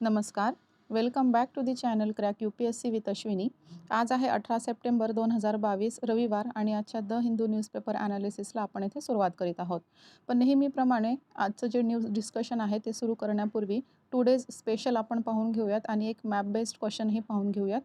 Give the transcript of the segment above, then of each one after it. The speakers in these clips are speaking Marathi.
नमस्कार. Welcome back to the channel crack UPSC with Ashwini. आज आहे 18 सप्टेंबर 2022 रविवार आणि आजच्या द हिंदू न्यूजपेपर ॲनालिसिसला आपण येथे सुरुवात करीत आहोत. पण नेहमीप्रमाणे आजचं जे न्यूज डिस्कशन आहे ते सुरू करण्यापूर्वी टुडेज स्पेशल आपण पाहून घेऊयात आणि एक मॅप बेस्ड क्वेश्चनही पाहून घेऊयात.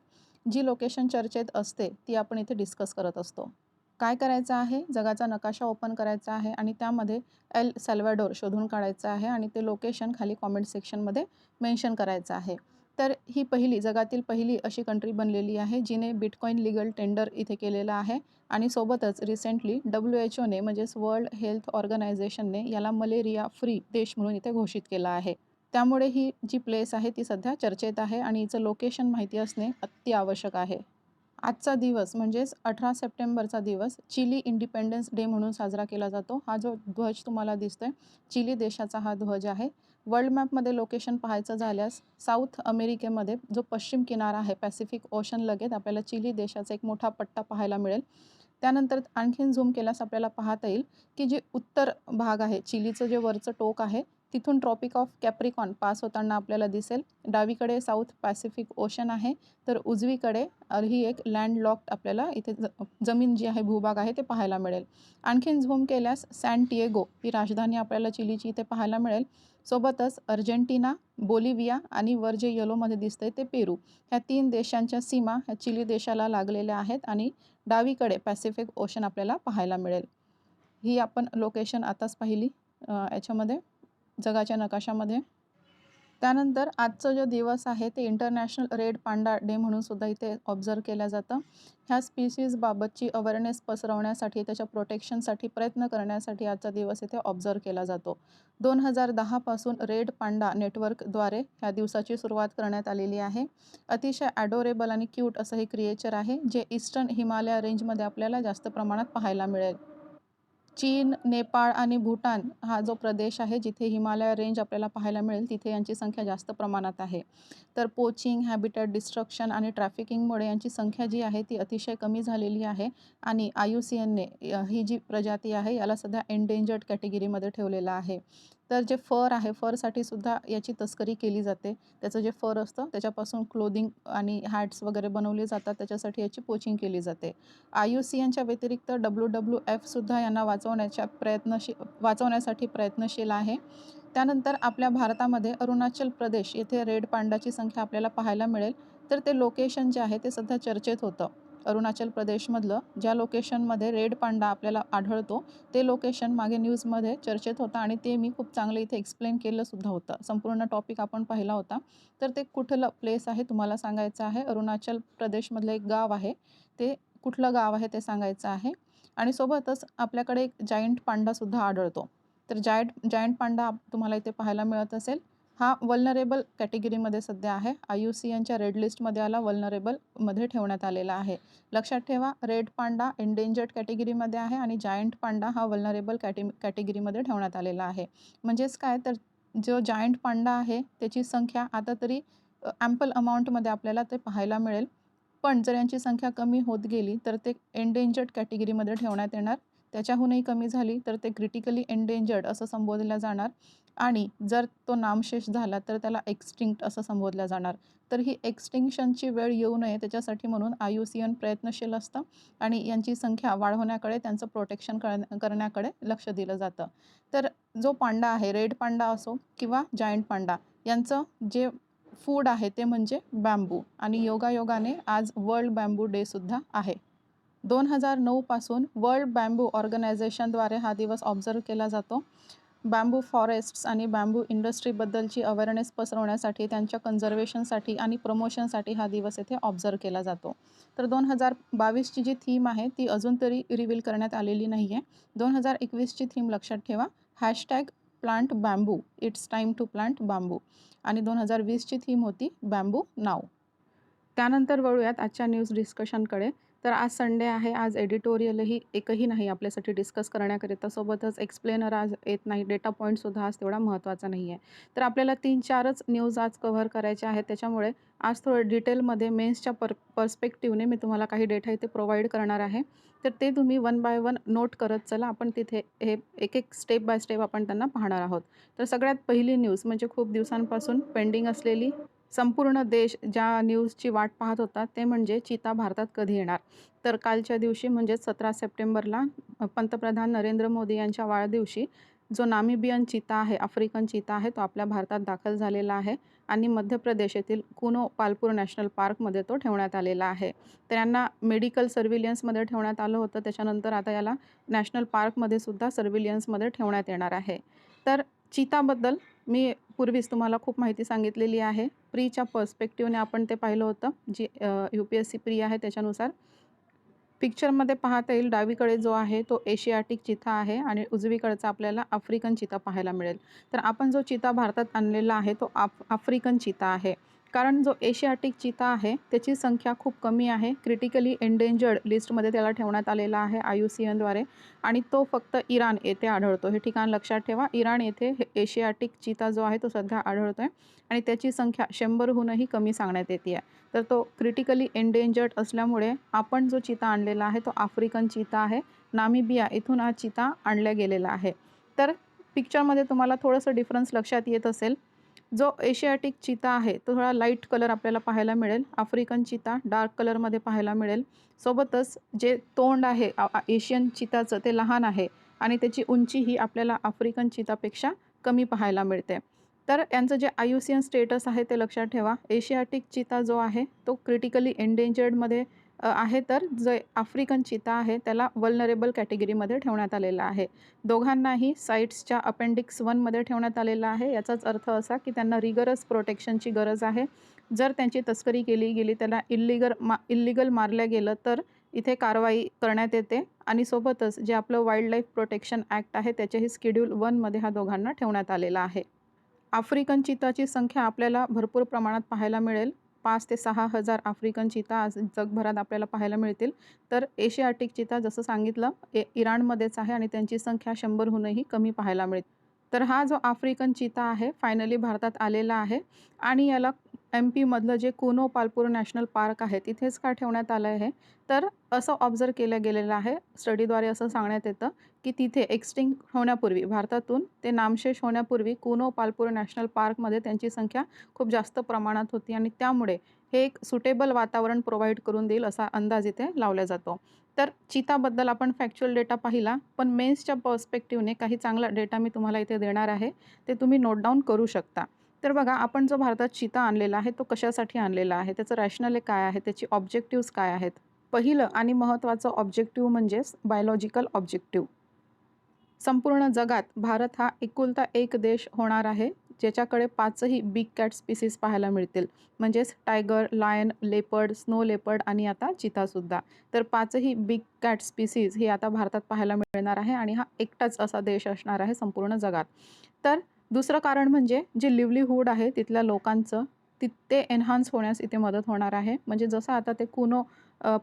जी लोकेशन चर्चेत असते ती आपण इथे डिस्कस करत असतो. काय करायचं आहे? जगाचा नकाशा ओपन करायचा आहे आणि त्यामध्ये एल सॅल्व्हाडोर शोधून काढायचं आहे आणि ते लोकेशन खाली कॉमेंट सेक्शनमध्ये मेन्शन करायचं आहे. तर ही जगातील पहिली अशी कंट्री बनलेली आहे जिने बिटकॉइन लीगल टेंडर इथे केलेलं आहे आणि सोबतच रिसेंटली WHOने म्हणजेच वर्ल्ड हेल्थ ऑर्गनायझेशनने याला मलेरिया फ्री देश म्हणून इथे घोषित केलं आहे. त्यामुळे ही जी प्लेस आहे ती सध्या चर्चेत आहे आणि हिचं लोकेशन माहिती असणे अति आवश्यक आहे. आजचा दिवस म्हणजेच 18 सप्टेंबरचा दिवस चिली इंडिपेंडन्स डे म्हणून साजरा केला जातो. हा जो ध्वज तुम्हाला दिसतोय, चिली देशाचा हा ध्वज आहे. वर्ल्ड मॅपमध्ये लोकेशन पाहायचं झाल्यास साऊथ अमेरिकेमध्ये जो पश्चिम किनारा आहे पॅसिफिक ओशन लगेच आपल्याला चिली देशाचा एक मोठा पट्टा पाहायला मिळेल. त्यानंतर आणखीन झूम केल्यास आपल्याला पाहता येईल की जे उत्तर भाग आहे चिलीचं जे वरचं टोक आहे तिथून ट्रॉपिक ऑफ कॅप्रिकॉन पास होताना आपल्याला दिसेल. डावीकडे साऊथ पॅसिफिक ओशन आहे तर उजवीकडे ही एक लँडलॉक्ड आपल्याला इथे जमीन जी आहे भूभाग आहे ते पाहायला मिळेल. आणखीन झूम केल्यास सॅन ही राजधानी आपल्याला चिलीची इथे पाहायला मिळेल. सोबतच अर्जेंटिना, बोलिव्हिया आणि वर जे येलोमध्ये दिसतंय ते पेरू. ह्या 3 देशांच्या सीमा ह्या चिली देशाला लागलेल्या आहेत आणि डावीकडे पॅसिफिक ओशन आपल्याला पाहायला मिळेल. ही आपण लोकेशन आताच पाहिली याच्यामध्ये जगाच्या नकाशामध्ये. त्यानंतर आजचा जो दिवस आहे ते इंटरनॅशनल रेड पांडा डे म्हणून सुद्धा इथे ऑब्झर्व केलं जातं. ह्या स्पीसीजबाबतची अवेअरनेस पसरवण्यासाठी त्याच्या प्रोटेक्शनसाठी प्रयत्न करण्यासाठी आजचा दिवस इथे ऑब्झर्व केला जातो. 2010 पासून रेड पांडा नेटवर्कद्वारे ह्या दिवसाची सुरुवात करण्यात आलेली आहे. अतिशय ॲडोरेबल आणि क्यूट असं हे क्रिएचर आहे जे ईस्टर्न हिमालय रेंजमध्ये आपल्याला जास्त प्रमाणात पाहायला मिळेल. चीन, नेपाळ आणि भूटान हा जो प्रदेश आहे जिथे हिमालय रेंज आपल्याला पाहायला मिळेल तिथे यांची संख्या जास्त प्रमाणात आहे. तर पोचिंग, हॅबिटॅट डिस्ट्रक्शन आणि ट्रॅफिकिंगमुळे यांची संख्या जी आहे ती अतिशय कमी झालेली आहे आणि IUCNने ही जी प्रजाती आहे याला सध्या एंडेंजर्ड कॅटेगरीमध्ये ठेवलेलं आहे. तर जे फर आहे फरसाठी सुद्धा याची तस्करी केली जाते. त्याचं जे फर असतं त्याच्यापासून क्लोदिंग आणि हॅट्स वगैरे बनवले जातात त्याच्यासाठी याची पोचिंग केली जाते. IUCNच्या व्यतिरिक्त WWF सुद्धा यांना वाचवण्यासाठी प्रयत्नशील आहे. त्यानंतर आपल्या भारतामध्ये अरुणाचल प्रदेश येथे रेड पांडाची संख्या आपल्याला पाहायला मिळेल. तर ते लोकेशन जे आहे ते सध्या चर्चेत होतं. अरुणाचल प्रदेशमधलं ज्या लोकेशनमध्ये रेड पांडा आपल्याला आढळतो ते लोकेशन मागे न्यूजमध्ये चर्चेत होतं आणि ते मी खूप चांगलं इथे एक्सप्लेन केलं सुद्धा होतं. संपूर्ण टॉपिक आपण पाहिला होता. तर ते कुठलं प्लेस आहे तुम्हाला सांगायचं आहे. अरुणाचल प्रदेशमधलं एक गाव आहे. ते कुठलं गाव आहे ते सांगायचं आहे आणि सोबतच आपल्याकडे एक जायंट पांडासुद्धा आढळतो. तर जायंट पांडा तुम्हाला इथे पाहायला मिळत असेल. हा वल्नरेबल कॅटेगरीमध्ये सध्या आहे. IUCNच्या रेड लिस्टमध्ये याला वल्नरेबलमध्ये ठेवण्यात आलेला आहे. लक्षात ठेवा रेड पांडा एंडेंजर्ड कॅटेगरीमध्ये आहे आणि जायंट पांडा हा वल्नरेबल कॅटेगरीमध्ये ठेवण्यात आलेला आहे. म्हणजेच काय तर जो जायंट पांडा आहे त्याची संख्या आता तरी ॲम्पल अमाऊंटमध्ये आपल्याला ते पाहायला मिळेल. पण जर यांची संख्या कमी होत गेली तर ते एंडेंजर्ड कॅटेगरीमध्ये ठेवण्यात येणार. त्याच्याहूनही कमी झाली तर ते क्रिटिकली एंडेंजर्ड असं संबोधलं जाणार आणि जर तो नामशेष झाला तर त्याला एक्स्टिंक्ट असं संबोधलं जाणार. तर ही एक्स्टिंक्शनची वेळ येऊ नये त्याच्यासाठी म्हणून IUCN प्रयत्नशील असतं आणि यांची संख्या वाढवण्याकडे त्यांचं प्रोटेक्शन करण्याकडे लक्ष दिलं जातं. तर जो पांडा आहे रेड पांडा असो किंवा जायंट पांडा यांचं जे फूड आहे ते म्हणजे बॅम्बू आणि योगायोगाने आज वर्ल्ड बॅम्बू डे सुद्धा आहे. 2009 पासून वर्ल्ड बॅम्बू ऑर्गनायझेशनद्वारे हा दिवस ऑब्झर्व केला जातो. बॅम्बू फॉरेस्ट्स आणि बॅम्बू इंडस्ट्रीबद्दलची अवेअरनेस पसरवण्यासाठी त्यांच्या कन्झर्वेशनसाठी आणि प्रमोशनसाठी हा दिवस येथे ऑब्झर्व केला जातो. तर 2022ची जी थीम आहे ती अजून तरी रिव्हील करण्यात आलेली नाही आहे. 2021ची थीम लक्षात ठेवा #plant bamboo it's time to plant bamboo आणि 2020ची थीम होती बॅम्बू नाव. त्यानंतर वळूयात आजच्या न्यूज डिस्कशनकडे. तर आज संडे आहे. आज एडिटोरियलही एकही नाही आपल्यासाठी डिस्कस करण्याकरिता. सोबतच एक्सप्लेनर आज येत नाही. डेटा पॉइंटसुद्धा आज तेवढा महत्त्वाचा नाही आहे. तर आपल्याला 3-4च न्यूज आज कव्हर करायच्या आहेत. त्याच्यामुळे आज थोडं डिटेलमध्ये मेन्सच्या पर्स्पेक्टिव्हने मी तुम्हाला काही डेटा इथे प्रोव्हाईड करणार आहे. तर ते तुम्ही वन बाय वन नोट करत चला. आपण तिथे हे एक स्टेप बाय स्टेप आपण त्यांना पाहणार आहोत. तर सगळ्यात पहिली न्यूज म्हणजे खूप दिवसांपासून पेंडिंग असलेली, संपूर्ण देश ज्या न्यूजची वाट पाहत होता ते म्हणजे चीता भारतात कधी येणार. तर कालच्या दिवशी म्हणजेच 17 सप्टेंबरला पंतप्रधान नरेंद्र मोदी यांच्या वाढदिवशी जो नामिबियन चीता आहे, आफ्रिकन चीता आहे, तो आपल्या भारतात दाखल झालेला आहे आणि मध्य प्रदेश येथील कुनो पालपूर नॅशनल पार्कमध्ये तो ठेवण्यात आलेला आहे. तर यांना मेडिकल सर्व्हिलियन्समध्ये ठेवण्यात आलं होतं. त्याच्यानंतर आता याला नॅशनल पार्कमध्ये सुद्धा सर्व्हिलियन्समध्ये ठेवण्यात येणार आहे. तर चीताबद्दल मी पूर्वीच तुम्हाला खूप माहिती सांगितलेली आहे. प्रीच्या पर्स्पेक्टिव्हने आपण ते पाहिलं होतं. जी UPSC प्री आहे त्याच्यानुसार. पिक्चरमध्ये पाहता येईल डावीकडे जो आहे तो एशियाटिक चिता आहे आणि उजवीकडचा आपल्याला आफ्रिकन चिता पाहायला मिळेल. तर आपण जो चिता भारतात आणलेला आहे तो आफ्रिकन चिता आहे. कारण जो एशियाटिक चिता आहे त्याची संख्या खूप कमी आहे. क्रिटिकली एंडेंजर्ड लिस्टमध्ये त्याला ठेवण्यात आलेला आहे IUCNद्वारे आणि तो फक्त इराण येथे आढळतो. हे ठिकाण लक्षात ठेवा. इराण येथे एशियाटिक चिता जो आहे तो सध्या आढळतो आहे आणि त्याची संख्या 100हूनही कमी सांगण्यात येते आहे. तर तो क्रिटिकली एंडेंजर्ड असल्यामुळे आपण जो चिता आणलेला आहे तो आफ्रिकन चिता आहे. नामिबिया इथून हा चिता आणला गेलेला आहे. तर पिक्चरमध्ये तुम्हाला थोडंसं डिफरन्स लक्षात येत असेल. जो एशियाटिक चिता आहे तो थोडा लाईट कलर आपल्याला पाहायला मिळेल. आफ्रिकन चिता डार्क कलरमध्ये पाहायला मिळेल. सोबतच जे तोंड आहे एशियन चिताचं ते लहान आहे आणि त्याची उंची ही आपल्याला आफ्रिकन चितापेक्षा कमी पाहायला मिळते. तर यांचं जे IUCN स्टेटस आहे ते लक्षात ठेवा. एशियाटिक चिता जो आहे तो क्रिटिकली एंडेंजर्डमध्ये आहे. तर जे आफ्रिकन चिता आहे त्याला वल्नरेबल कॅटेगरीमध्ये ठेवण्यात आलेला आहे. दोघांनाही साईट्सच्या अपेंडिक्स 1मध्ये ठेवण्यात आलेला आहे. याचाच अर्थ असा की त्यांना रिगरस प्रोटेक्शनची गरज आहे. जर त्यांची तस्करी केली गेली, त्याला इल्लीगल मारलं गेलं तर इथे कारवाई करण्यात येते आणि सोबतच जे आपलं वाईल्डलाईफ प्रोटेक्शन ॲक्ट आहे त्याच्याही शेड्यूल 1मध्ये ह्या दोघांना ठेवण्यात आलेला आहे. आफ्रिकन चिताची संख्या आपल्याला भरपूर प्रमाणात पाहायला मिळेल. 5,000 ते 6,000 आफ्रिकन चिता आज जगभरात आपल्याला पाहायला मिळतील. तर एशियाटिक चिता जसं सांगितलं इराणमध्येच आहे आणि त्यांची संख्या 100हूनही कमी पाहायला मिळते. तर हा जो आफ्रिकन चिता आहे फायनली भारतात आलेला आहे आणि याला MP मधलं जे कुनो पालपूर नॅशनल पार्क आहे तिथेच का ठेवण्यात आलं आहे. तर असं ऑब्झर्व केलं गेलेलं आहे. स्टडीद्वारे असं सांगण्यात येतं की तिथे एक्स्टिंक्ट होण्यापूर्वी भारतातून ते नामशेष होण्यापूर्वी कुनो पालपूर नॅशनल पार्कमध्ये त्यांची संख्या खूप जास्त प्रमाणात होती आणि त्यामुळे हे एक सुटेबल वातावरण प्रोव्हाईड करून देईल असा अंदाज इथे लावला जातो. तर चीताबद्दल आपण फॅक्च्युअल डेटा पाहिला, पण मेन्सच्या पर्स्पेक्टिव्हने काही चांगला डेटा मी तुम्हाला इथे देणार आहे. ते तुम्ही नोट डाऊन करू शकता. तर बघा, आपण जो भारतात चीता आणलेला आहे तो कशासाठी आणलेला आहे, त्याचं रॅशनल काय आहे, त्याची ऑब्जेक्टिव्हज काय आहेत. पहिलं आणि महत्त्वाचं ऑब्जेक्टिव्ह म्हणजेच बायोलॉजिकल ऑब्जेक्टिव्ह. संपूर्ण जगात भारत हा एकुलता एक देश होणार आहे ज्याच्याकडे 5ही बिग कॅट स्पीसीज पाहायला मिळतील. म्हणजेच tiger, lion, leopard, snow leopard आणि आता चितासुद्धा. तर 5ही बिग कॅट स्पीसीज ही आता भारतात पाहायला मिळणार आहे आणि हा एकटाच असा देश असणार आहे संपूर्ण जगात. तर दुसरं कारण म्हणजे जे लिव्हलीहूड आहे तिथल्या लोकांचं ते एन्हान्स होण्यास इथे मदत होणार आहे. म्हणजे जसं आता ते कुनो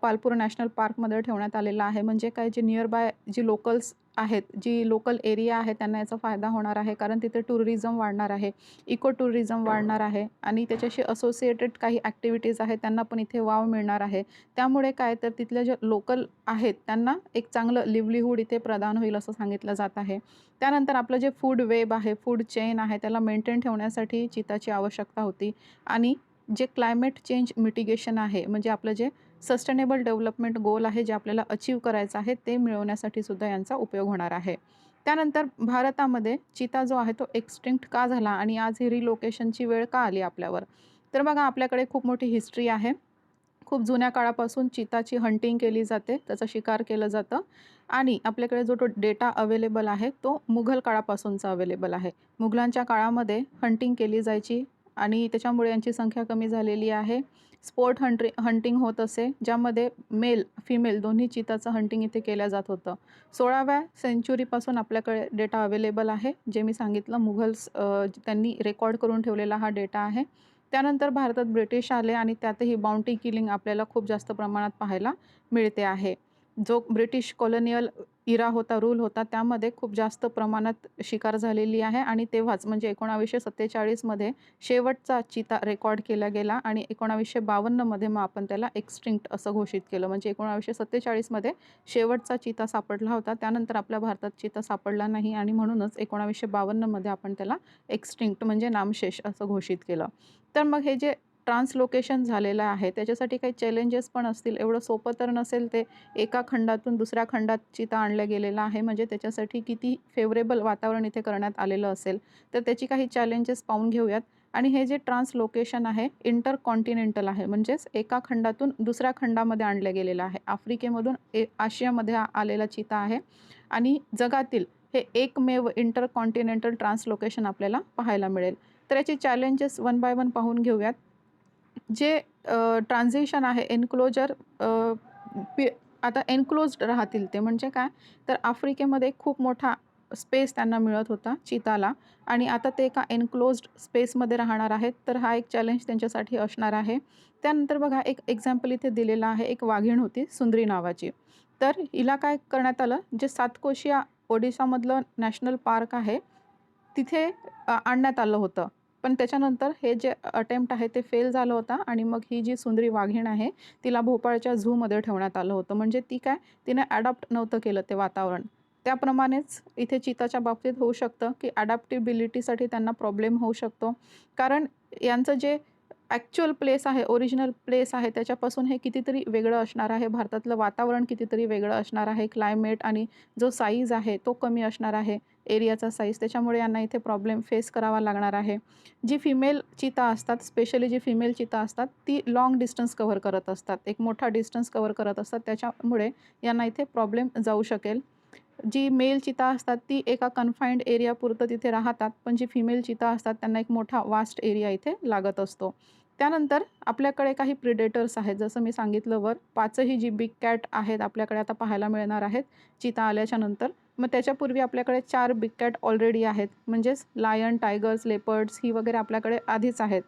पालपूर नॅशनल पार्कमध्ये ठेवण्यात आलेलं आहे. म्हणजे काय, जे नियर बाय जी लोकल्स आहेत, जी लोकल एरिया आहे त्यांना याचा फायदा होणार आहे. कारण तिथे टुरिझम वाढणार आहे, इको टुरिझम वाढणार आहे आणि त्याच्याशी असोसिएटेड काही ॲक्टिव्हिटीज आहेत त्यांना पण इथे वाव मिळणार आहे. त्यामुळे काय, तर तिथल्या जे लोकल आहेत त्यांना एक चांगलं लिव्हलीहूड इथे प्रदान होईल असं सांगितलं जात आहे. त्यानंतर आपलं जे फूड वेब आहे, फूड चेन आहे, त्याला मेंटेन ठेवण्यासाठी चिताची आवश्यकता होती आणि जे क्लायमेट चेंज मिटिगेशन आहे, म्हणजे आपलं जे सस्टेनेबल डेव्हलपमेंट गोल आहे, जे आपल्याला अचीव करायचं आहे ते मिळवण्यासाठी सुद्धा यांचा उपयोग होणार आहे. त्यानंतर भारतामध्ये चिता जो आहे तो एक्स्टिंक्ट का झाला आणि आज ही रिलोकेशनची वेळ का आली आपल्यावर. तर बघा, आपल्याकडे खूप मोठी हिस्ट्री आहे. खूप जुन्या काळापासून चिताची हंटिंग केली जाते, त्याचा शिकार केलं जातं आणि आपल्याकडे जो तो डेटा अवेलेबल आहे तो मुघल काळापासूनचा अवेलेबल आहे. मुघलांच्या काळामध्ये हंटिंग केली जायची आणि त्याच्यामुळे यांची संख्या कमी झालेली आहे. स्पोर्ट हंटिंग होत असे, ज्यामध्ये मेल फिमेल दोन्ही चिताचं हंटिंग इथे केलं जात होतं. 16व्या सेंचुरीपासून आपल्याकडे डेटा अवेलेबल आहे. जे मी सांगितलं मुघल्स त्यांनी रेकॉर्ड करून ठेवलेला हा डेटा आहे. त्यानंतर भारतात ब्रिटिश आले आणि त्यातही बाउंटी किलिंग आपल्याला खूप जास्त प्रमाणात पाहायला मिळते आहे. जो ब्रिटिश कॉलोनियल इरा होता, रूल होता, त्यामध्ये खूप जास्त प्रमाणात शिकार झालेली आहे आणि तेव्हाच म्हणजे 1947 मध्ये शेवटचा चिता रेकॉर्ड केला गेला आणि 1952 मध्ये मग आपण त्याला एक्स्टिंक्ट असं घोषित केलं. म्हणजे 1947 मध्ये शेवटचा चिता सापडला होता. त्यानंतर आपल्या भारतात चिता सापडला नाही आणि म्हणूनच 1952 मध्ये आपण त्याला एक्स्टिंक्ट म्हणजे नामशेष असं घोषित केलं. तर मग हे जे ट्रान्सलोकेशन झालेलं आहे त्याच्यासाठी काही चॅलेंजेस पण असतील. एवढं सोपं तर नसेल ते. एका खंडातून दुसऱ्या खंडात चिता आणल्या गेलेला आहे म्हणजे त्याच्यासाठी किती फेवरेबल वातावरण इथे करण्यात आलेलं असेल. तर त्याची काही चॅलेंजेस पाहून घेऊयात. आणि हे जे ट्रान्सलोकेशन आहे इंटरकॉन्टिनेंटल आहे, म्हणजेच एका खंडातून दुसऱ्या खंडामध्ये आणलं गेलेलं आहे. आफ्रिकेमधून आशियामध्ये आलेला चिता आहे आणि जगातील हे एकमेव इंटरकॉन्टिनेंटल ट्रान्सलोकेशन आपल्याला पाहायला मिळेल. तर याचे चॅलेंजेस वन बाय वन पाहून घेऊयात. जे ट्रान्झिशन आहे एन्क्लोजर आता एन्क्लोज्ड राहतील ते म्हणजे काय, तर आफ्रिकेमध्ये खूप मोठा स्पेस त्यांना मिळत होता चिताला आणि आता ते एका एन्क्लोज्ड स्पेसमध्ये राहणार आहेत. तर हा एक चॅलेंज त्यांच्यासाठी असणार आहे. त्यानंतर बघा एक एक्झाम्पल इथे दिलेलं आहे. एक वाघीण होती सुंदरी नावाची. तर हिला काय करण्यात आलं, जे सातकोशिया ओडिशामधलं नॅशनल पार्क आहे तिथे आणण्यात आलं होतं. पण त्याच्यानंतर हे जे अटेम्प्ट आहे ते फेल झालं होतं आणि मग ही जी सुंदरी वाघीण आहे तिला भोपाळच्या झूमध्ये ठेवण्यात आलं होतं. म्हणजे ती काय, तिने ॲडॉप्ट नव्हतं केलं ते वातावरण. त्याप्रमाणेच इथे चिताच्या बाबतीत होऊ शकतं की ॲडॅप्टिबिलिटीसाठी त्यांना प्रॉब्लेम होऊ शकतो. कारण यांचं जे ॲक्च्युअल प्लेस आहे, ओरिजिनल प्लेस आहे त्याच्यापासून हे कितीतरी वेगळं असणार आहे. भारतातलं वातावरण कितीतरी वेगळं असणार आहे. क्लायमेट आणि जो साईज आहे तो कमी असणार आहे, एरियाचा साईज. त्याच्यामुळे यांना इथे प्रॉब्लेम फेस करावा लागणार आहे. जी फिमेल चिता असतात, स्पेशली जी फिमेल चिता असतात ती लाँग डिस्टन्स कव्हर करत असतात. एक मोठा डिस्टन्स कव्हर करत असतात. त्याच्यामुळे यांना इथे प्रॉब्लेम जाऊ शकेल. जी मेल चिता असतात ती एका कन्फाइंड एरियापुरतं तिथे राहतात. पण जी फिमेल चिता असतात त्यांना एक मोठा वास्ट एरिया इथे लागत असतो. त्यानंतर आपल्याकडे काही प्रिडेटर्स आहेत. जसं मी सांगितलं वर, 5ही जी बिग कॅट आहेत आपल्याकडे आता पाहायला मिळणार आहेत चिता आल्याच्या नंतर. मग त्याच्यापूर्वी आपल्याकडे 4 बिग कॅट ऑलरेडी आहेत. म्हणजेच लायन, टायगर्स, लेपर्ड्स ही वगैरे आपल्याकडे आधीच आहेत.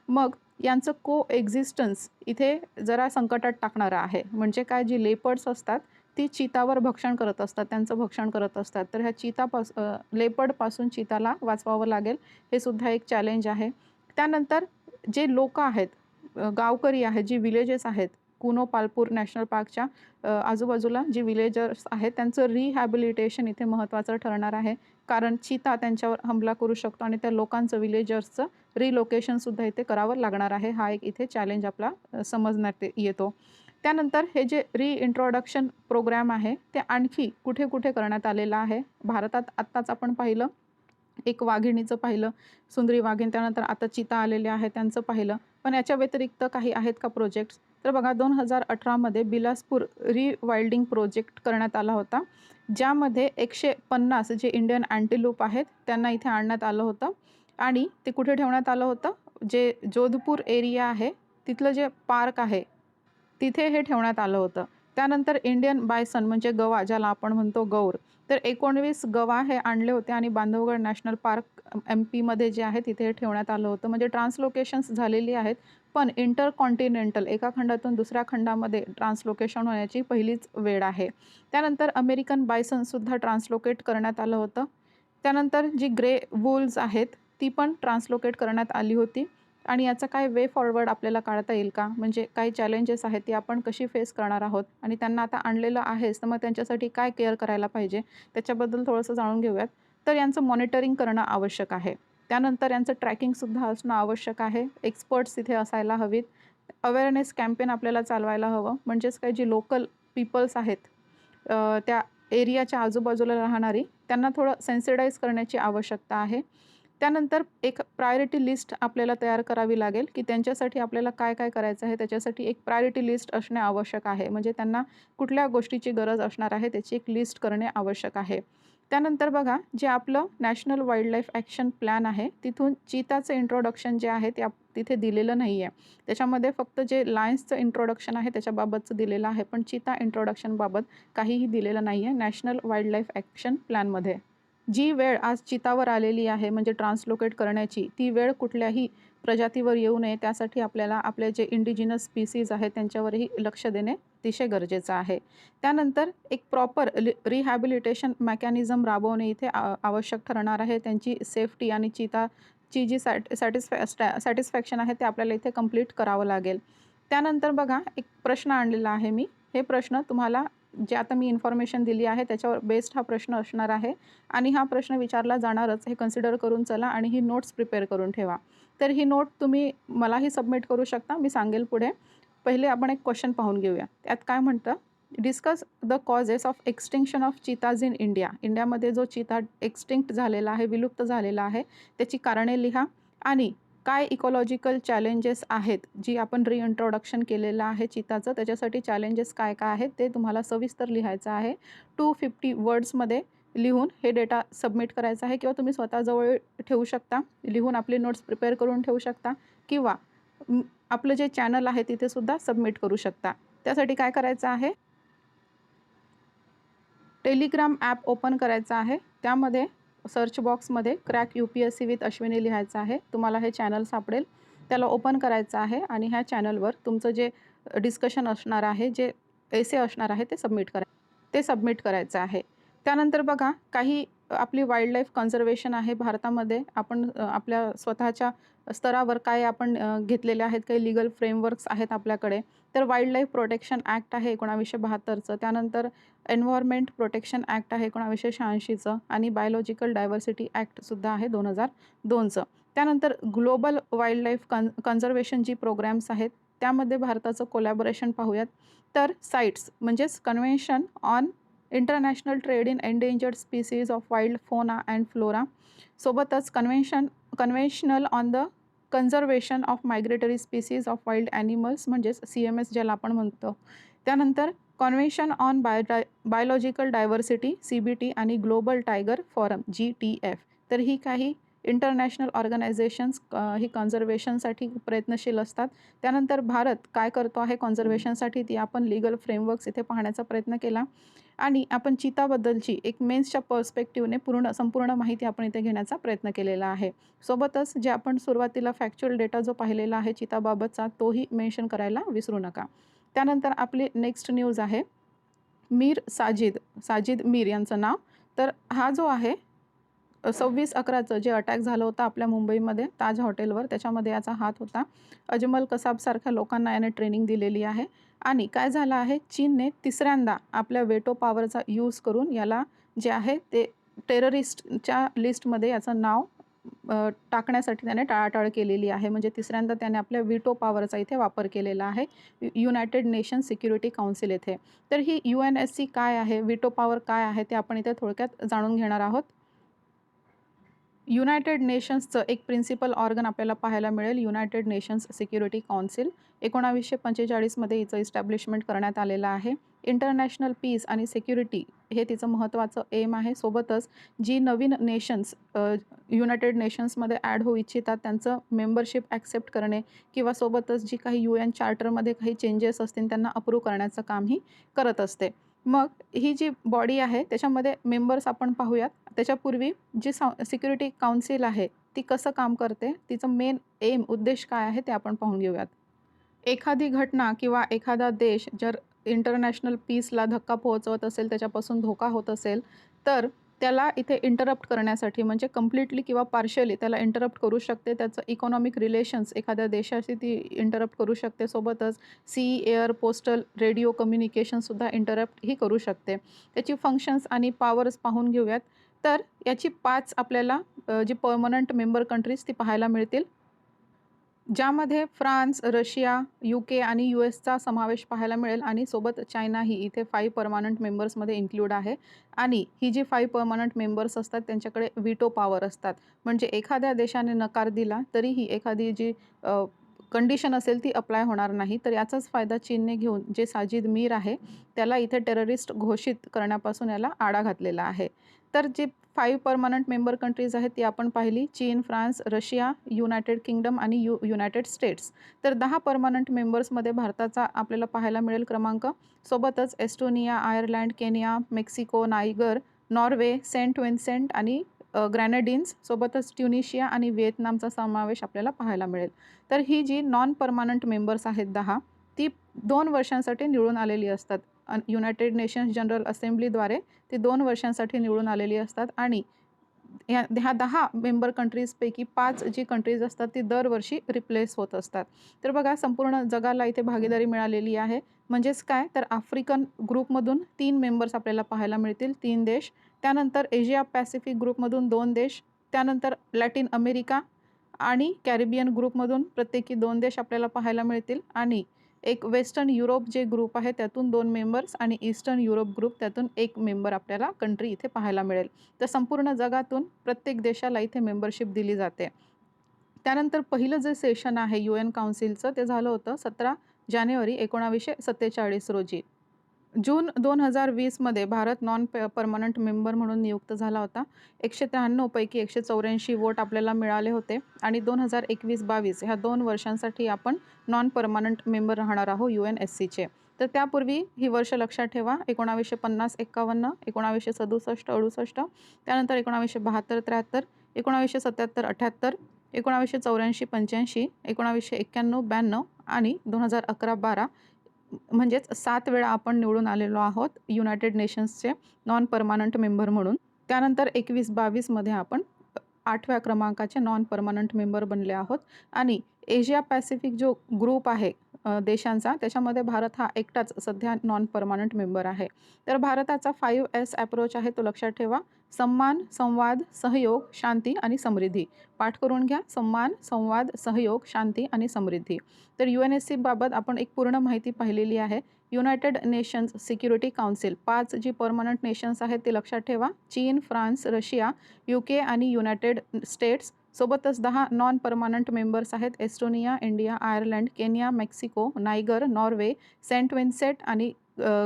मग यांचं एक्झिस्टन्स इथे जरा संकटात टाकणारं आहे. म्हणजे काय, जी लेपर्ड्स असतात ती चितावर भक्षण करत असतात, त्यांचं भक्षण करत असतात. तर ह्या लेपर्डपासून चिताला वाचवावं लागेल. हे सुद्धा एक चॅलेंज आहे. त्यानंतर जे लोकं आहेत, गावकरी आहेत, जी विलेजेस आहेत, कुनो पालपूर नॅशनल पार्कच्या आजूबाजूला जी विलेजर्स आहेत त्यांचं रिहॅबिलिटेशन इथे महत्त्वाचं ठरणार आहे. कारण चिता त्यांच्यावर हमला करू शकतो आणि त्या लोकांचं, विलेजर्सचं रिलोकेशनसुद्धा इथे करावं लागणार आहे. हा एक इथे चॅलेंज आपला समजण्यात येतो. त्यानंतर हे जे रिइंट्रोडक्शन प्रोग्राम आहे ते आणखी कुठे कुठे करण्यात आलेलं आहे. भारतात आत्ताच आपण पाहिलं, एक वाघिणीचं पाहिलं, सुंदरी वाघीण. त्यानंतर आता चिता आलेले आहे त्यांचं पाहिलं. पण याच्या व्यतिरिक्त काही आहेत का प्रोजेक्ट्स? तर बघा 2018 मध्ये बिलासपूर रिवाइल्डिंग प्रोजेक्ट करण्यात आला होता. ज्यामध्ये 150 जे इंडियन अँटिलोप आहेत त्यांना इथे आणण्यात आलं होतं आणि ते कुठे ठेवण्यात आलं होतं, जे जोधपूर एरिया आहे तिथलं जे पार्क आहे तिथे हे ठेवण्यात आलं होतं. त्यानंतर इंडियन बायसन म्हणजे गवा, ज्याला आपण म्हणतो गौर, तर 19 गवा हे आणले होते आणि बांधवगड नॅशनल पार्क MP मध्ये जे आहे तिथे ठेवण्यात आलं होतं. म्हणजे ट्रान्सलोकेशन्स झालेली आहेत. पण इंटरकॉन्टिनेंटल एका खंडातून दुसऱ्या खंडामध्ये ट्रान्सलोकेशन होण्याची पहिलीच वेळ आहे. त्यानंतर अमेरिकन बायसनसुद्धा ट्रान्सलोकेट करण्यात आलं होतं. त्यानंतर जी ग्रे वूल्स आहेत ती पण ट्रान्सलोकेट करण्यात आली होती. आणि याचा काय वे फॉरवर्ड आपल्याला काढता येईल का? म्हणजे काही चॅलेंजेस आहेत ती आपण कशी फेस करणार आहोत आणि त्यांना आता आणलेलं आहेच, तर मग त्यांच्यासाठी काय केअर करायला पाहिजे त्याच्याबद्दल थोडंसं जाणून घेऊयात. तर यांचं मॉनिटरिंग करणं आवश्यक आहे. त्यानंतर यांचं ट्रॅकिंगसुद्धा असणं आवश्यक आहे. एक्सपर्ट्स तिथे असायला हवीत. अवेअरनेस कॅम्पेन आपल्याला चालवायला हवं. म्हणजेच काही जी लोकल पीपल्स आहेत, त्या एरियाच्या आजूबाजूला राहणारी, त्यांना थोडं सेन्सिटाईज करण्याची आवश्यकता आहे. त्यानंतर एक प्रायोरिटी लिस्ट आपल्याला तयार करावी लागेल की त्यांच्यासाठी आपल्याला काय काय करायचं आहे. त्याच्यासाठी एक प्रायोरिटी लिस्ट असणे आवश्यक आहे. म्हणजे त्यांना कुठल्या गोष्टीची गरज असणार आहे त्याची एक लिस्ट करणे आवश्यक आहे. त्यानंतर बघा, जे आपलं नॅशनल वाईल्डलाईफ ॲक्शन प्लॅन आहे तिथून चिताचं इंट्रोडक्शन जे आहे ते तिथे दिलेलं नाही आहे. त्याच्यामध्ये फक्त जे लायन्सचं इंट्रोडक्शन आहे त्याच्याबाबतचं दिलेलं आहे. पण चिता इंट्रोडक्शनबाबत काहीही दिलेलं नाही आहे नॅशनल वाईल्डलाईफ ॲक्शन प्लॅनमध्ये. जी वेळ आज चितावर आलेली आहे म्हणजे ट्रान्सलोकेट करण्याची, ती वेळ कुठल्याही प्रजातीवर येऊ नये त्यासाठी आपल्याला आपले जे इंडिजिनस स्पीसीज आहेत त्यांच्यावरही लक्ष देणे अतिशय गरजेचं आहे. त्यानंतर एक प्रॉपर रिहॅबिलिटेशन मेकॅनिझम राबवणे इथे आवश्यक ठरणार आहे. त्यांची सेफ्टी आणि चिताची जी सॅटिस्फॅक्शन आहे ते आपल्याला इथे कंप्लीट करावं लागेल. त्यानंतर बघा एक प्रश्न आणलेला आहे मी. हे प्रश्न तुम्हाला जे आता मी इन्फॉर्मेशन दिली आहे त्याच्यावर बेस्ड हा प्रश्न असणार आहे आणि हा प्रश्न विचारला जाणारच हे कन्सिडर करून चला आणि ही नोट्स प्रिपेअर करून ठेवा. तर ही नोट तुम्ही मलाही सबमिट करू शकता, मी सांगेल पुढे. पहिले आपण एक क्वेश्चन पाहून घेऊया. त्यात काय म्हणतं, discuss the causes of extinction of cheetahs in India. इंडियामध्ये जो चिता एक्सटिंक्ट झालेला आहे, विलुप्त झालेला आहे, त्याची कारणे लिहा आणि काय इकॉलॉजिकल चॅलेंजेस आहेत जी आपण रिइंट्रोडक्शन केलेलं आहे चिताचं, त्याच्यासाठी चॅलेंजेस काय काय आहेत ते तुम्हाला सविस्तर लिहायचं आहे. 250 वर्ड्समध्ये लिहून हे डेटा सबमिट करायचा आहे किंवा तुम्ही स्वतःजवळ ठेवू शकता, लिहून आपली नोट्स प्रिपेअर करून ठेवू शकता किंवा आपलं जे चॅनल आहे तिथे सुद्धा सबमिट करू शकता. त्यासाठी काय करायचं आहे, टेलिग्राम ॲप ओपन करायचं आहे. त्यामध्ये सर्च बॉक्समध्ये क्रॅक UPSC विथ अश्विनी लिहायचं आहे. तुम्हाला हे चॅनल सापडेल, त्याला ओपन करायचं आहे आणि ह्या चॅनलवर तुमचं जे डिस्कशन असणार आहे, जे एसे असणार आहे ते सबमिट करायचं आहे. त्यानंतर बघा काही आपली वाईल्डलाईफ कन्झर्वेशन आहे भारतामध्ये. आपण आपल्या स्वतःच्या स्तरावर काय आपण घेतलेले आहेत, काही लीगल फ्रेमवर्क्स आहेत आपल्याकडे. तर वाईल्डलाईफ प्रोटेक्शन ॲक्ट आहे 1982चं, त्यानंतर एन्व्हायरमेंट प्रोटेक्शन ॲक्ट आहे 1986चं आणि बायोलॉजिकल डायव्हर्सिटी ॲक्टसुद्धा आहे 2002चं. त्यानंतर ग्लोबल वाईल्डलाईफ कन्झर्वेशन जी प्रोग्रॅम्स आहेत त्यामध्ये भारताचं कोलॅबोरेशन पाहूयात. तर साईट्स म्हणजेच convention on international trade in endangered species of wild फोना अँड फ्लोरा, सोबतच conventional on the conservation of migratory species of wild animals म्हणजेच CMS ज्याला आपण म्हणतो. त्यानंतर convention on biological diversity CBT आणि ग्लोबल टायगर फॉरम GTF. तर ही काही इंटरनॅशनल ऑर्गनायझेशन्स ही कन्झर्वेशनसाठी प्रयत्नशील असतात. त्यानंतर भारत काय करतो आहे कन्झर्वेशनसाठी ती आपण लीगल फ्रेमवर्क्स इथे पाहण्याचा प्रयत्न केला आणि आपण चिताबद्दलची एक मेन्सच्या पर्स्पेक्टिव्हने संपूर्ण माहिती आपण इथे घेण्याचा प्रयत्न केलेला आहे. सोबतच जे आपण सुरुवातीला फॅक्च्युअल डेटा जो पाहिलेला आहे चिताबाबतचा तोही मेन्शन करायला विसरू नका. त्यानंतर आपली नेक्स्ट न्यूज आहे साजिद मीर यांचं नाव. तर हा जो आहे 26/11चं जे अटॅक झालं होतं आपल्या मुंबईमध्ये ताज हॉटेलवर, त्याच्यामध्ये याचा हात होता. अजमल कसाबसारख्या लोकांना याने ट्रेनिंग दिलेली आहे आणि काय झालं आहे, चीनने तिसऱ्यांदा आपल्या वेटो पॉवरचा यूज करून याला जे आहे ते टेररिस्टच्या लिस्टमध्ये याचं नाव टाकण्यासाठी त्याने टाळाटाळ केलेली आहे. म्हणजे तिसऱ्यांदा त्याने आपल्या व्हीटो पॉवरचा इथे वापर केलेला आहे युनायटेड नेशन सिक्युरिटी काउन्सिल येथे. तर ही UNSC काय आहे, व्हीटो पॉवर काय आहे ते आपण इथे थोडक्यात जाणून घेणार आहोत. युनायटेड नेशन्सचं एक प्रिन्सिपल ऑर्गन आपल्याला पाहायला मिळेल, युनायटेड नेशन्स सिक्युरिटी काउन्सिल. 1945मध्ये हिचं इस्टॅब्लिशमेंट करण्यात आलेलं आहे. इंटरनॅशनल पीस आणि सिक्युरिटी हे तिचं महत्त्वाचं एम आहे. सोबतच जी नवीन नेशन्स युनायटेड नेशन्समध्ये ॲड होऊ इच्छितात त्यांचं मेंबरशिप ॲक्सेप्ट करणे किंवा सोबतच जी काही UN चार्टरमध्ये काही चेंजेस असतील त्यांना अप्रूव्ह करण्याचं कामही करत असते. मग ही जी बॉडी आहे त्याच्यामध्ये मेंबर्स आपण पाहूयात. त्याच्यापूर्वी जी सिक्युरिटी काउन्सिल आहे ती कसं काम करते, तिचं मेन उद्देश काय आहे ते आपण पाहून घेऊयात. एखादी घटना किंवा एखादा देश जर इंटरनॅशनल पीसला धक्का पोहोचवत असेल, त्याच्यापासून धोका होत असेल, तर त्याला इथे इंटरप्ट करण्यासाठी म्हणजे कंप्लीटली किंवा पार्शियली त्याला इंटरप्ट करू शकते. त्याचं इकॉनॉमिक रिलेशन्स एखाद्या देशाशी ती इंटरप्ट करू शकते. सोबतच एअर, पोस्टल, रेडिओ कम्युनिकेशनसुद्धा इंटरप्ट ही करू शकते. त्याची फंक्शन्स आणि पॉवर्स पाहून घेऊयात. तर याची 5 आपल्याला जी पर्मनंट मेंबर कंट्रीज ती पाहायला मिळतील, ज्यामध्ये फ्रान्स, रशिया, UK आणि USचा समावेश पाहायला मिळेल आणि सोबत चायनाही इथे 5 परमनंट मेंबर्समध्ये इन्क्लूड आहे. आणि ही जी 5 परमनंट मेंबर्स असतात त्यांच्याकडे व्हीटो पॉवर असतात. म्हणजे एखाद्या देशाने नकार दिला तरीही एखादी जी कंडिशन असेल ती अप्लाय होणार नाही. तर याचाच फायदा चीनने घेऊन जे साजिद मीर आहे त्याला इथे टेररिस्ट घोषित करण्यापासून याला आळा घातलेला आहे. तर जे 5 परमनंट मेंबर कंट्रीज आहेत ती आपण पाहिली, चीन, फ्रान्स, रशिया, युनायटेड किंगडम आणि युनायटेड स्टेट्स. तर 10 परमनंट मेंबर्समध्ये भारताचा आपल्याला पाहायला मिळेल क्रमांक. सोबतच Estonia, Ireland, Kenya, Mexico, Niger, Norway, Saint Vincent आणि ग्रॅनेडिन्स सोबतच ट्युनिशिया आणि व्हिएतनामचा समावेश आपल्याला पाहायला मिळेल. तर ही जी नॉन परमनंट मेंबर्स आहेत 10, ती 2 वर्षांसाठी निवडून आलेली असतात. युनायटेड नेशन्स जनरल असेंब्लीद्वारे ती 2 वर्षांसाठी निवडून आलेली असतात आणि ह्या 10 मेंबर कंट्रीजपैकी 5 जी कंट्रीज असतात ती दरवर्षी रिप्लेस होत असतात. तर बघा संपूर्ण जगाला इथे भागीदारी मिळालेली आहे. म्हणजेच काय, तर आफ्रिकन ग्रुपमधून 3 मेंबर्स आपल्याला पाहायला मिळतील, 3 देश. त्यानंतर एशिया पॅसिफिक ग्रुपमधून 2 देश. त्यानंतर लॅटिन अमेरिका आणि कॅरिबियन ग्रुपमधून प्रत्येकी 2 देश आपल्याला पाहायला मिळतील आणि एक वेस्टर्न युरोप जे ग्रुप आहे त्यातून 2 मेंबर्स आणि ईस्टर्न युरोप ग्रुप त्यातून 1 मेंबर आपल्याला कंट्री इथे पाहायला मिळेल. तर संपूर्ण जगातून प्रत्येक देशाला इथे मेंबरशिप दिली जाते. त्यानंतर पहिलं जे सेशन आहे UN काउन्सिलचं ते झालं होतं 17 जानेवारी 1947 रोजी. जून 2020 मध्ये भारत नॉन परमनंट मेंबर म्हणून नियुक्त झाला होता. 193 पैकी 184 वोट आपल्याला मिळाले होते आणि 2021-22 ह्या 2 वर्षांसाठी आपण नॉन परमनंट मेंबर राहणार आहोत UNSCचे. तर त्यापूर्वी ही वर्ष लक्षात ठेवा. 1950-51, 1967-68, त्यानंतर 1972-73, 1977-78, 1984-85, 1991-92 आणि 2011-12 म्हणजेच 7 वेळा आपण निवडून आलेलो आहोत युनायटेड नेशन्सचे नॉन परमनंट मेंबर म्हणून. त्यानंतर 21-22 मध्ये आपण 8व्या क्रमांकाचे नॉन परमनंट मेंबर बनले आहोत आणि एशिया पॅसिफिक जो ग्रुप आहे देशांचा, त्याच्यामध्ये भारत हा एकटाच सध्या नॉन परमनंट मेंबर आहे. तर भारताचा 5S अप्रोच आहे तो लक्षात ठेवा. सन्मान, संवाद, सहयोग, शांती आणि समृद्धी. पाठ करून घ्या. सन्मान, संवाद, सहयोग, शांती आणि समृद्धी. तर UNSC बाबत आपण एक पूर्ण माहिती पाहिलेली आहे. युनायटेड नेशन्स सिक्युरिटी काउन्सिल 5 जी परमनंट नेशन्स आहेत ते लक्षात ठेवा. चीन, फ्रान्स, रशिया, UK आणि युनायटेड स्टेट्स. सोबतच 10 नॉन परमनंट मेंबर्स आहेत. Estonia, India, Ireland, Kenya, Mexico, Niger, Norway, Saint Vincent आणि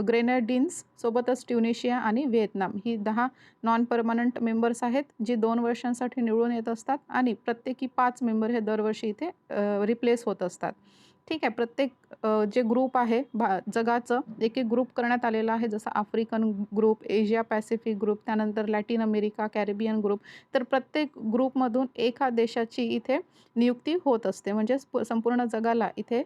ग्रेनेडिन्स, सोबतच ट्युनिशिया आणि व्हिएतनाम. ही 10 नॉन परमनंट मेंबर्स आहेत जी 2 वर्षांसाठी निवडून येत असतात आणि प्रत्येकी 5 मेंबर हे दरवर्षी इथे रिप्लेस होत असतात. ठीक आहे. प्रत्येक जे ग्रुप आहे जगाचं एक ग्रुप करण्यात आलेला आहे, जसं African group, Asia Pacific group, त्यानंतर लॅटिन अमेरिका, कॅरिबियन ग्रुप. तर प्रत्येक ग्रुपमधून एका देशाची इथे नियुक्ती होत असते. म्हणजेच संपूर्ण जगाला इथे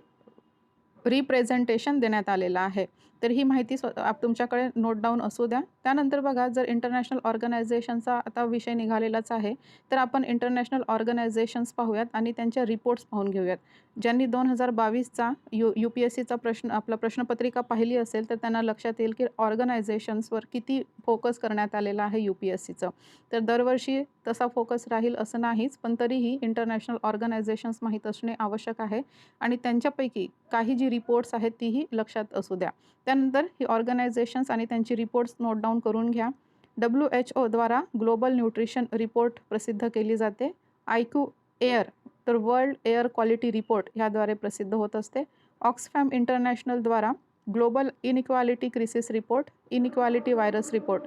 रिप्रेझेंटेशन देण्यात आलेलं आहे. तर ही माहिती तुमच्याकडे नोट डाऊन असू द्या. त्यानंतर बघा, जर इंटरनॅशनल ऑर्गनायझेशनचा आता विषय निघालेलाच आहे, तर आपण इंटरनॅशनल ऑर्गनायझेशन्स पाहूयात आणि त्यांच्या रिपोर्ट्स पाहून घेऊयात. ज्यांनी 2022चा UPSCचा आपला प्रश्नपत्रिका पाहिली असेल तर त्यांना लक्षात येईल की ऑर्गनायझेशन्सवर किती फोकस करण्यात आलेला आहे UPSCचं. तर दरवर्षी तसा फोकस राहील असं नाहीच, पण तरीही इंटरनॅशनल ऑर्गनायझेशन्स माहीत असणे आवश्यक आहे आणि त्यांच्यापैकी काही जी रिपोर्ट्स आहेत तीही लक्षात असू द्या. त्यानंतर ही ऑर्गनायझेशन्स आणि त्यांची रिपोर्ट्स नोट डाऊन करून घ्या. WHO द्वारा ग्लोबल न्यूट्रिशन रिपोर्ट प्रसिद्ध केली जाते. IQ एअर तर वर्ल्ड एअर क्वालिटी रिपोर्ट ह्याद्वारे प्रसिद्ध होत असते. ऑक्सफॅम इंटरनॅशनलद्वारा global inequality crisis report, inequality virus report.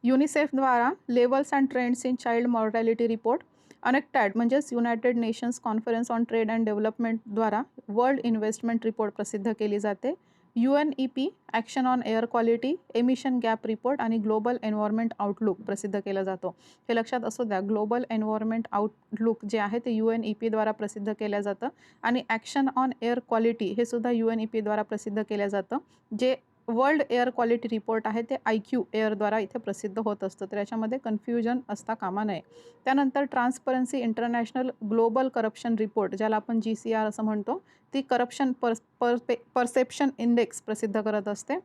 युनिसेफद्वारा levels and trends in child mortality report. UNCTAD म्हणजेच United Nations conference on trade and डेव्हलपमेंटद्वारा वर्ल्ड इन्व्हेस्टमेंट रिपोर्ट प्रसिद्ध केली जाते. UNEP action on air quality, emission gap report आणि ग्लोबल एन्व्हायरमेंट आउटलुक प्रसिद्ध केलं जातो. हे लक्षात असू द्या. ग्लोबल एन्व्हायरमेंट आउटलुक जे आहे ते UNEP द्वारा प्रसिद्ध केलं जातं आणि ॲक्शन ऑन एअर क्वालिटी हे सुद्धा UNEP द्वारा प्रसिद्ध केलं जातं. जे वर्ल्ड एअर क्वालिटी रिपोर्ट आहे ते IQ एअरद्वारा इथे प्रसिद्ध होत असतं. तर याच्यामध्ये कन्फ्युजन असता कामा नये. त्यानंतर transparency international global corruption report, ज्याला आपण GCR असं म्हणतो, ती करप्शन परसेप्शन इंडेक्स प्रसिद्ध करत असते.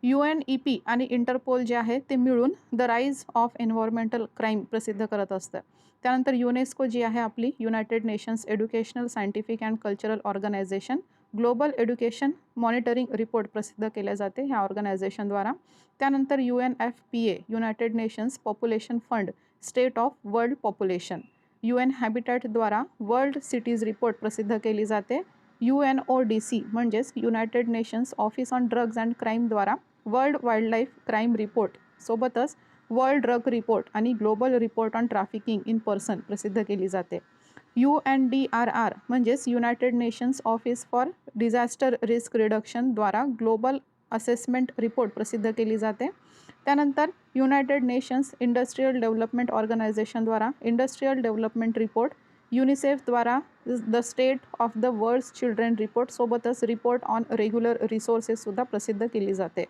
UNEP आणि इंटरपोल जे आहे ते मिळून the rise of environmental crime प्रसिद्ध करत असतं. त्यानंतर युनेस्को जी आहे आपली, United Nations educational, scientific and cultural organisation, global education monitoring report प्रसिद्ध केले जाते ह्या ऑर्गनायझेशनद्वारा. त्यानंतर UNFPA United Nations population fund, state of world population. UN हॅबिटॅटद्वारा वर्ल्ड सिटीज रिपोर्ट प्रसिद्ध केली जाते. UNODC म्हणजेच United nations office on drugs and क्राईमद्वारा वर्ल्ड वाईल्डलाईफ क्राईम रिपोर्ट, सोबतच वर्ल्ड ड्रग रिपोर्ट आणि global report on trafficking in person प्रसिद्ध केली जाते. UNDRR म्हणजेच United nations office for disaster risk रिडक्शनद्वारा ग्लोबल असेसमेंट रिपोर्ट प्रसिद्ध केली जाते. त्यानंतर युनायटेड नेशन्स इंडस्ट्रियल डेव्हलपमेंट ऑर्गनायझेशनद्वारा इंडस्ट्रियल डेव्हलपमेंट रिपोर्ट, युनिसेफद्वारा the state of the world's children report, सोबतच रिपोर्ट ऑन रेग्युलर रिसोर्सेससुद्धा प्रसिद्ध केली जाते.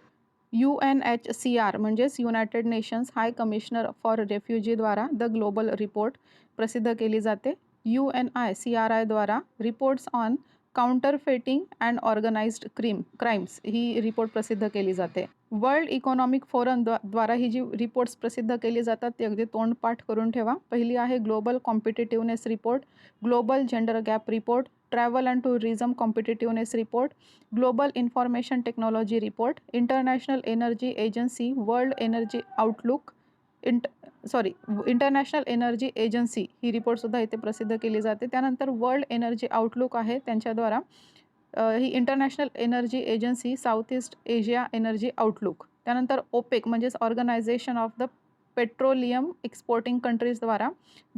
UNHCR म्हणजेच United nations high commissioner for रेफ्युजीद्वारा द ग्लोबल रिपोर्ट प्रसिद्ध केली जाते. UNICRIद्वारा reports on counterfeiting and organised crimes he report प्रसिद्ध केली जाते. वर्ल्ड इकॉनॉमिक फोरम द्वारा ही जी रिपोर्ट्स प्रसिद्ध केली जातात ती अगदी तोंडपाठ करून ठेवा. पहिली आहे global competitiveness report, global gender gap report, travel and tourism competitiveness report, global information technology report, international energy agency world energy outlook international energy agency ही रिपोर्टसुद्धा इथे प्रसिद्ध केली जाते. त्यानंतर वर्ल्ड एनर्जी आउटलुक आहे त्यांच्याद्वारा ही international energy agency south east Asia energy outlook. त्यानंतर ओपेक म्हणजेच organisation of the petroleum exporting कंट्रीजद्वारा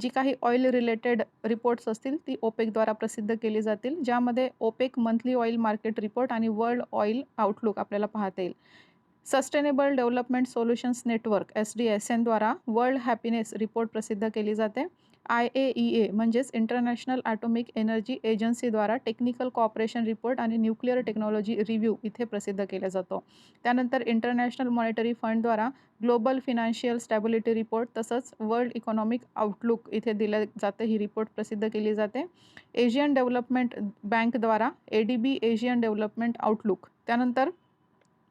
जी काही ऑइल रिलेटेड रिपोर्ट्स असतील ती ओपेकद्वारा प्रसिद्ध केली जातील, ज्यामध्ये OPEC monthly oil market report आणि वर्ल्ड ऑइल आउटलुक आपल्याला पाहता येईल. सस्टेनेबल डेव्हलपमेंट सोल्युशन्स नेटवर्क SDSNद्वारा वर्ल्ड हॅपीनेस रिपोर्ट प्रसिद्ध केली जाते. IAEA म्हणजेच इंटरनॅशनल ॲटॉमिक एनर्जी एजन्सीद्वारा टेक्निकल कॉपरेशन रिपोर्ट आणि न्यूक्लिअर टेक्नॉलॉजी रिव्ह्यू इथे प्रसिद्ध केला जातो. त्यानंतर इंटरनॅशनल मॉनिटरी फंडद्वारा ग्लोबल फिनान्शियल स्टॅबिलिटी रिपोर्ट तसंच वर्ल्ड इकॉनॉमिक आउटलुक इथे दिलं जातं, ही रिपोर्ट प्रसिद्ध केली जाते. एशियन डेव्हलपमेंट बँकद्वारा ADB एशियन डेव्हलपमेंट आउटलुक. त्यानंतर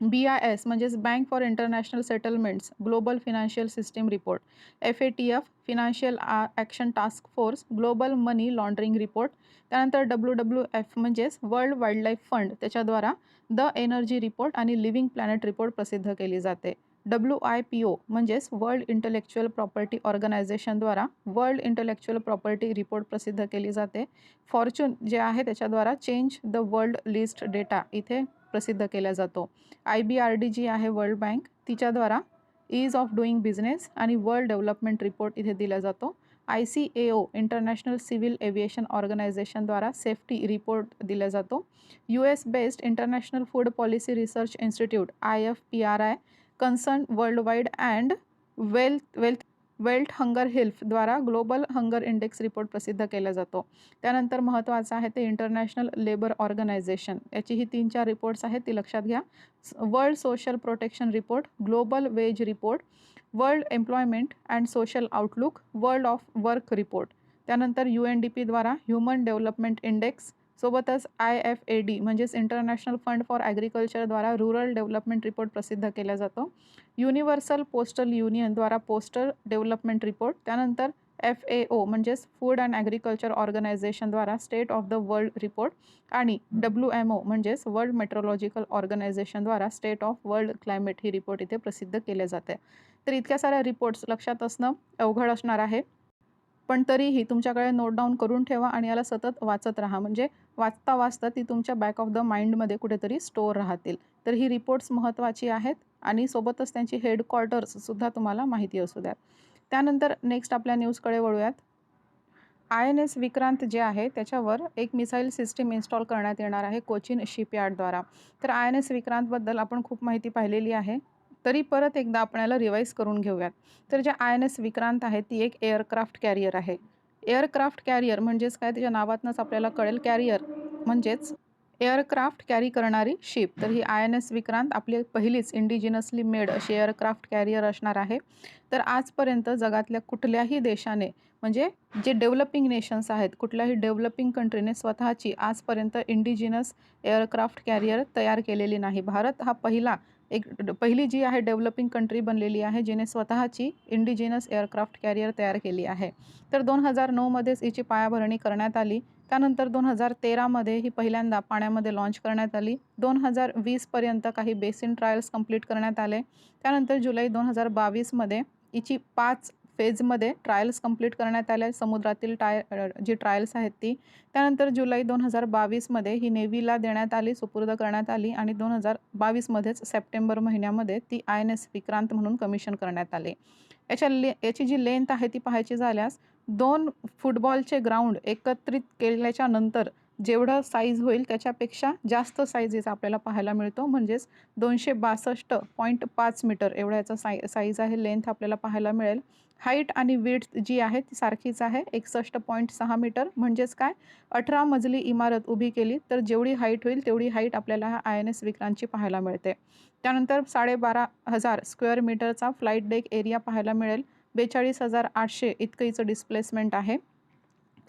BIS म्हणजेच bank for international settlements global financial system report, FATF financial action task force global money laundering report. त्यानंतर WWF म्हणजेच वर्ल्ड वाईल्डलाईफ फंड त्याच्याद्वारा द एनर्जी रिपोर्ट आणि लिव्हिंग प्लॅनेट रिपोर्ट प्रसिद्ध केली जाते. WIPO म्हणजेच वर्ल्ड इंटेलेक्च्युअल प्रॉपर्टी ऑर्गनायझेशनद्वारा वर्ल्ड इंटेलेक्च्युअल प्रॉपर्टी रिपोर्ट प्रसिद्ध केली जाते. फॉर्च्यून जे आहे त्याच्याद्वारा change the world list data इथे प्रसिद्ध केला जातो. IBRD जी आहे world bank तिच्याद्वारा ease of doing business आणि वर्ल्ड डेव्हलपमेंट रिपोर्ट इथे दिला जातो. ICAO इंटरनॅशनल सिव्हिल एव्हिएशन ऑर्गनायझेशनद्वारा सेफ्टी रिपोर्ट दिला जातो. US based international food policy research institute IFPRI concern world wide and wealth hunger हेल्थद्वारा ग्लोबल हंगर इंडेक्स रिपोर्ट प्रसिद्ध केला जातो. त्यानंतर महत्त्वाचं आहे ते इंटरनॅशनल लेबर ऑर्गनायझेशन, याची ही 3-4 रिपोर्ट्स आहेत ती लक्षात घ्या. World social protection report, global wage report, world employment and social outlook, world of work report. त्यानंतर UNDPद्वारा ह्युमन डेव्हलपमेंट इंडेक्स, सोबतच IFAD म्हणजेच इंटरनॅशनल फंड फॉर ॲग्रिकल्चरद्वारा रुरल डेव्हलपमेंट रिपोर्ट प्रसिद्ध केला जातो. युनिव्हर्सल पोस्टल युनियनद्वारा पोस्टल डेव्हलपमेंट रिपोर्ट. त्यानंतर FAO म्हणजेच फूड अँड ॲग्रिकल्चर ऑर्गनायझेशनद्वारा state of the world report आणि WMO म्हणजेच वर्ल्ड मेट्रोलॉजिकल ऑर्गनायझेशनद्वारा स्टेट ऑफ वर्ल्ड क्लायमेट ही रिपोर्ट इथे प्रसिद्ध केले जाते. तर इतक्या साऱ्या रिपोर्ट्स लक्षात असणं अवघड असणार आहे, पण तरीही तुमच्याकडे नोट डाऊन करून ठेवा आणि याला सतत वाचत राहा, म्हणजे वाचता वाचता ती तुमच्या बॅक ऑफ द माइंडमध्ये कुठेतरी स्टोअर राहतील. तर ही रिपोर्ट्स महत्त्वाची आहेत आणि सोबतच त्यांची हेडक्वार्टर्ससुद्धा तुम्हाला माहिती असू द्यात. त्यानंतर नेक्स्ट आपल्या न्यूजकडे वळूयात. INS विक्रांत जे आहे त्याच्यावर एक मिसाईल सिस्टीम इन्स्टॉल करण्यात येणार आहे कोचीन शिपयार्डद्वारा. तर INS विक्रांतबद्दल आपण खूप माहिती पाहिलेली आहे, तरी परत एकदा आपण याला रिवाईज करून घेऊयात. तर जे INS विक्रांत आहे ती एक एअरक्राफ्ट कॅरियर आहे. एअरक्राफ्ट कॅरियर म्हणजेच काय, त्याच्या नावातनंच आपल्याला कळेल, कॅरियर म्हणजेच एअरक्राफ्ट कॅरी करणारी शिप. तर ही INS विक्रांत आपली पहिलीच इंडिजिनसली मेड अशी एअरक्राफ्ट कॅरियर असणार आहे. तर आजपर्यंत जगातल्या कुठल्याही देशाने, म्हणजे जे डेव्हलपिंग नेशन्स आहेत, कुठल्याही डेव्हलपिंग कंट्रीने स्वतःची आजपर्यंत इंडिजिनस एअरक्राफ्ट कॅरियर तयार केलेली नाही. भारत हा पहिली जी आहे डेव्हलपिंग कंट्री बनलेली आहे जिने स्वतःची इंडिजिनस एअरक्राफ्ट कॅरियर तयार केली आहे. तर 2009मध्येच हिची पायाभरणी करण्यात आली. त्यानंतर 2013मध्ये ही पहिल्यांदा पाण्यामध्ये लॉन्च करण्यात आली. 2020पर्यंत काही बेसिन ट्रायल्स कंप्लीट करण्यात आले. त्यानंतर जुलै 2022मध्ये हिची 5 फेजमध्ये ट्रायल्स कंप्लीट करण्यात आल्या, समुद्रातील जी ट्रायल्स आहेत ती. त्यानंतर जुलै 2022मध्ये ही नेव्हीला देण्यात आली, सुपूर्द करण्यात आली आणि 2022मध्येच सप्टेंबर महिन्यामध्ये ती INS विक्रांत म्हणून कमिशन करण्यात आली. याची जी लेंथ आहे ती पाहायची झाल्यास 2 फुटबॉलचे ग्राउंड एकत्रित केल्याच्या नंतर जेवढं साईज होईल त्याच्यापेक्षा जास्त साईजेस आपल्याला पाहायला मिळतो. म्हणजेच 262.5 मीटर एवढा याचा साईज आहे, लेंथ आपल्याला पाहायला मिळेल. हाईट आणि विड्थ जी आहे ती सारखीच आहे, 61.6 मीटर. म्हणजेच काय, 18 मजली इमारत उभी केली तर जेवढी हाईट होईल तेवढी हाईट आपल्याला ह्या INS विक्रांतची पाहायला मिळते. त्यानंतर 12,500 स्क्वेअर मीटरचा फ्लाइट डेक एरिया पाहायला मिळेल. 42,800 इतकं हिचं डिस्प्लेसमेंट आहे.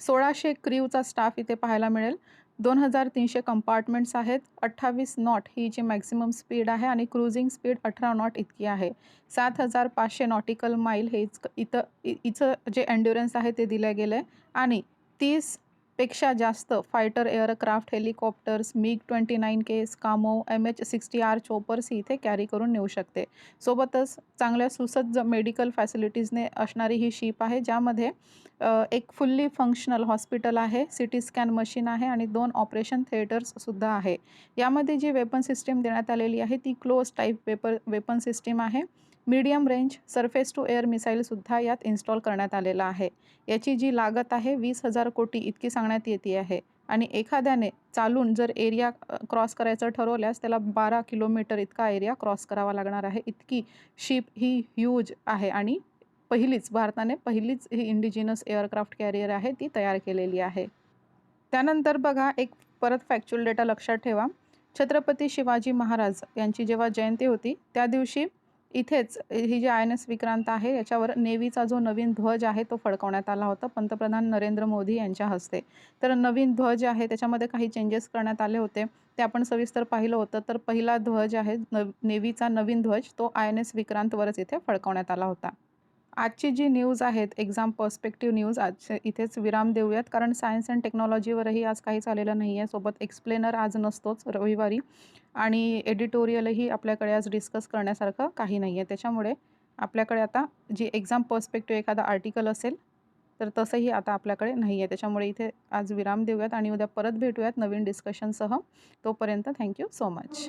1600 क्रूचा स्टाफ इथे पाहायला मिळेल. 2,300 कंपार्टमेंट्स आहेत. 28 नॉट ही जी मॅक्सिमम स्पीड आहे आणि क्रुझिंग स्पीड 18 नॉट इतकी आहे. 7,500 नॉटिकल माईल हे हिचं जे एन्ड्युरन्स आहे ते दिलं गेलं आहे आणि 30 पेक्षा जास्त फायटर एअरक्राफ्ट, हेलिकॉप्टर्स, MiG-29K, स्कामो, MH-60R चॉपर्स ही इथे कॅरी करून नेऊ शकते. सोबतच चांगल्या सुसज्ज मेडिकल फॅसिलिटीजने असणारी ही शिप आहे, ज्यामध्ये एक फुल्ली फंक्शनल हॉस्पिटल आहे, सिटी स्कॅन मशीन आहे आणि 2 ऑपरेशन थिएटर्ससुद्धा आहे. यामध्ये जी वेपन सिस्टीम देण्यात आलेली आहे ती क्लोज टाईप वेपन सिस्टीम आहे. Medium range surface to air मिसाईलसुद्धा यात इन्स्टॉल करण्यात आलेला आहे. याची जी लागत आहे 20,000 कोटी इतकी सांगण्यात येते आहे आणि एखाद्याने चालून जर एरिया क्रॉस करायचं ठरवल्यास त्याला 12 किलोमीटर इतका एरिया क्रॉस करावा लागणार आहे. इतकी शिप ही ह्यूज आहे आणि भारताने पहिलीच ही इंडिजिनस एअरक्राफ्ट कॅरियर आहे ती तयार केलेली आहे. त्यानंतर बघा, एक परत फॅक्च्युअल डेटा लक्षात ठेवा. छत्रपती शिवाजी महाराज यांची जेव्हा जयंती होती त्या दिवशी इथेच ही जी INS विक्रांत आहे याच्यावर नेव्हीचा जो नवीन ध्वज आहे तो फडकवण्यात आला होता पंतप्रधान नरेंद्र मोदी यांच्या हस्ते. तर नवीन ध्वज आहे त्याच्यामध्ये काही चेंजेस करण्यात आले होते, ते आपण सविस्तर पाहिलं होतं. तर पहिला ध्वज आहे नेव्हीचा नवीन ध्वज, तो INS विक्रांतवरच इथे फडकवण्यात आला होता. आजची जी न्यूज आहेत, एक्झाम पर्स्पेक्टिव्ह न्यूज, आज इथेच विराम देऊयात, कारण सायन्स अँड टेक्नॉलॉजीवरही आज काहीच आलेलं नाही आहे. सोबत एक्सप्लेनर आज नसतोच रविवारी आणि एडिटोरियलही आपल्याकडे आज डिस्कस करण्यासारखं काही नाही आहे. त्याच्यामुळे आपल्याकडे आता जी एक्झाम पर्स्पेक्टिव्ह एखादा आर्टिकल असेल तर तसंही आता आपल्याकडे नाही आहे. त्याच्यामुळे इथे आज विराम देऊयात आणि उद्या परत भेटूयात नवीन डिस्कशनसह. तोपर्यंत थँक्यू सो मच.